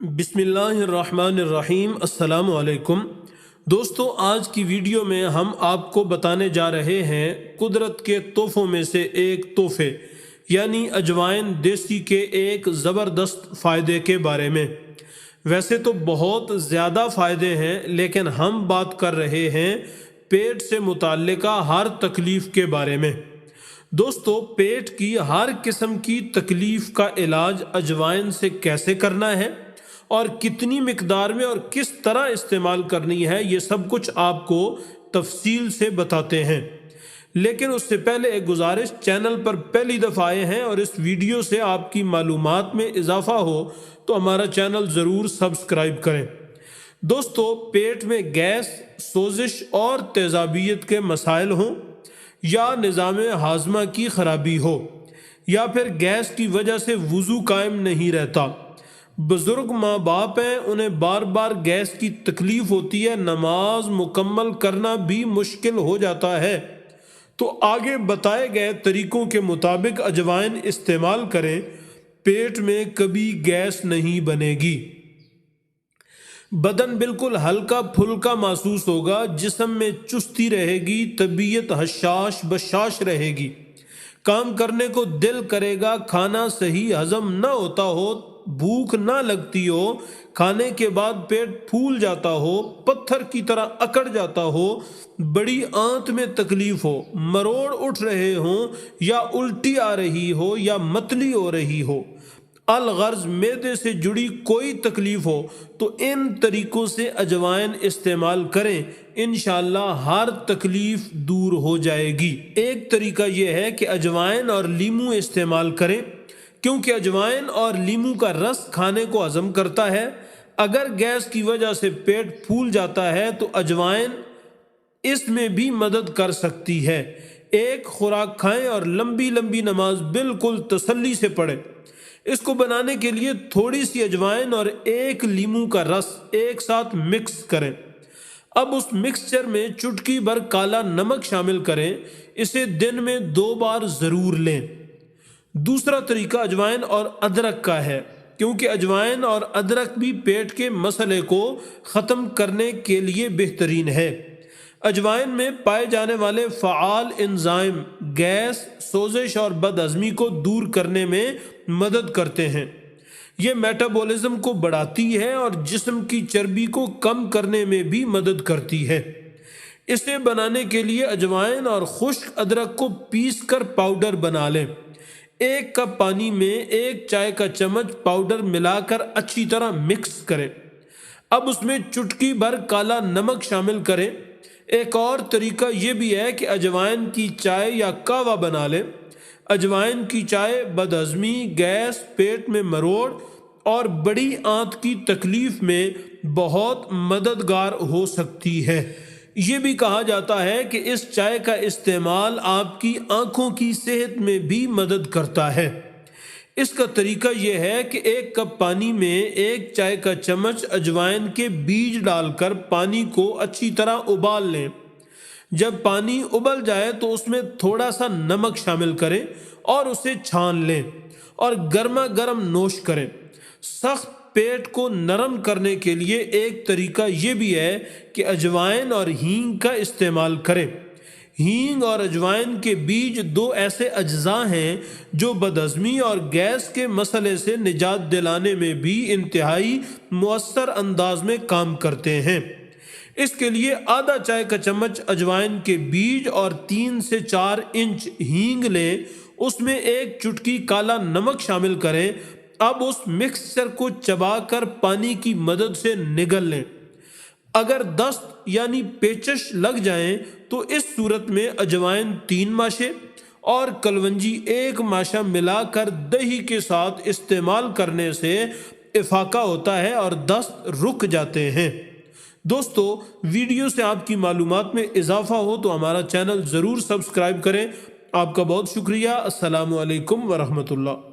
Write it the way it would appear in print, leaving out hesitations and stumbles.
بسم اللہ الرحمن الرحیم۔ السلام علیکم دوستو، آج کی ویڈیو میں ہم آپ کو بتانے جا رہے ہیں قدرت کے تحفوں میں سے ایک تحفے یعنی اجوائن دیسی کے ایک زبردست فائدے کے بارے میں۔ ویسے تو بہت زیادہ فائدے ہیں، لیکن ہم بات کر رہے ہیں پیٹ سے متعلقہ ہر تکلیف کے بارے میں۔ دوستو، پیٹ کی ہر قسم کی تکلیف کا علاج اجوائن سے کیسے کرنا ہے اور کتنی مقدار میں اور کس طرح استعمال کرنی ہے، یہ سب کچھ آپ کو تفصیل سے بتاتے ہیں۔ لیکن اس سے پہلے ایک گزارش، چینل پر پہلی دفعہ آئے ہیں اور اس ویڈیو سے آپ کی معلومات میں اضافہ ہو تو ہمارا چینل ضرور سبسکرائب کریں۔ دوستو، پیٹ میں گیس، سوزش اور تیزابیت کے مسائل ہوں، یا نظام ہاضمہ کی خرابی ہو، یا پھر گیس کی وجہ سے وضو قائم نہیں رہتا، بزرگ ماں باپ ہیں، انہیں بار بار گیس کی تکلیف ہوتی ہے، نماز مکمل کرنا بھی مشکل ہو جاتا ہے، تو آگے بتائے گئے طریقوں کے مطابق اجوائن استعمال کریں، پیٹ میں کبھی گیس نہیں بنے گی، بدن بالکل ہلکا پھلکا محسوس ہوگا، جسم میں چستی رہے گی، طبیعت حشاش بشاش رہے گی، کام کرنے کو دل کرے گا، کھانا صحیح ہضم نہ ہوتا ہو، بھوک نہ لگتی ہو، کھانے کے بعد پیٹ پھول جاتا ہو، پتھر کی طرح اکڑ جاتا ہو، بڑی آنت میں تکلیف ہو، مروڑ اٹھ رہے ہوں، یا الٹی آ رہی ہو، یا متلی ہو رہی ہو، الغرض معدے سے جڑی کوئی تکلیف ہو، تو ان طریقوں سے اجوائن استعمال کریں، انشاءاللہ ہر تکلیف دور ہو جائے گی۔ ایک طریقہ یہ ہے کہ اجوائن اور لیموں استعمال کریں، کیونکہ اجوائن اور لیموں کا رس کھانے کو ہضم کرتا ہے۔ اگر گیس کی وجہ سے پیٹ پھول جاتا ہے تو اجوائن اس میں بھی مدد کر سکتی ہے۔ ایک خوراک کھائیں اور لمبی لمبی نماز بالکل تسلی سے پڑھیں۔ اس کو بنانے کے لیے تھوڑی سی اجوائن اور ایک لیموں کا رس ایک ساتھ مکس کریں۔ اب اس مکسچر میں چٹکی بھر کالا نمک شامل کریں، اسے دن میں 2 بار ضرور لیں۔ دوسرا طریقہ اجوائن اور ادرک کا ہے، کیونکہ اجوائن اور ادرک بھی پیٹ کے مسئلے کو ختم کرنے کے لیے بہترین ہے۔ اجوائن میں پائے جانے والے فعال انزائم گیس، سوزش اور بد ہضمی کو دور کرنے میں مدد کرتے ہیں۔ یہ میٹابولزم کو بڑھاتی ہے اور جسم کی چربی کو کم کرنے میں بھی مدد کرتی ہے۔ اسے بنانے کے لیے اجوائن اور خشک ادرک کو پیس کر پاؤڈر بنا لیں۔ 1 کپ پانی میں 1 چائے کا چمچ پاؤڈر ملا کر اچھی طرح مکس کریں۔ اب اس میں چٹکی بھر کالا نمک شامل کریں۔ ایک اور طریقہ یہ بھی ہے کہ اجوائن کی چائے یا قہوہ بنا لیں۔ اجوائن کی چائے بد ہضمی، گیس، پیٹ میں مروڑ اور بڑی آنت کی تکلیف میں بہت مددگار ہو سکتی ہے۔ یہ بھی کہا جاتا ہے کہ اس چائے کا استعمال آپ کی آنکھوں کی صحت میں بھی مدد کرتا ہے۔ اس کا طریقہ یہ ہے کہ 1 کپ پانی میں 1 چائے کا چمچ اجوائن کے بیج ڈال کر پانی کو اچھی طرح ابال لیں۔ جب پانی ابل جائے تو اس میں تھوڑا سا نمک شامل کریں اور اسے چھان لیں اور گرما گرم نوش کریں۔ سخت پیٹ کو نرم کرنے کے لیے ایک طریقہ یہ بھی ہے کہ اجوائن اور ہینگ کا استعمال کریں۔ ہینگ اور اجوائن کے بیج 2 ایسے اجزاء ہیں جو بدہضمی اور گیس کے مسئلے سے نجات دلانے میں بھی انتہائی مؤثر انداز میں کام کرتے ہیں۔ اس کے لیے آدھا چائے کا چمچ اجوائن کے بیج اور 3 سے 4 انچ ہینگ لیں، اس میں 1 چٹکی کالا نمک شامل کریں۔ اب اس مکسچر کو چبا کر پانی کی مدد سے نگل لیں۔ اگر دست یعنی پیچش لگ جائیں تو اس صورت میں اجوائن 3 ماشے اور کلونجی 1 ماشا ملا کر دہی کے ساتھ استعمال کرنے سے افاقہ ہوتا ہے اور دست رک جاتے ہیں۔ دوستو، ویڈیو سے آپ کی معلومات میں اضافہ ہو تو ہمارا چینل ضرور سبسکرائب کریں۔ آپ کا بہت شکریہ۔ السلام علیکم ورحمۃ اللہ۔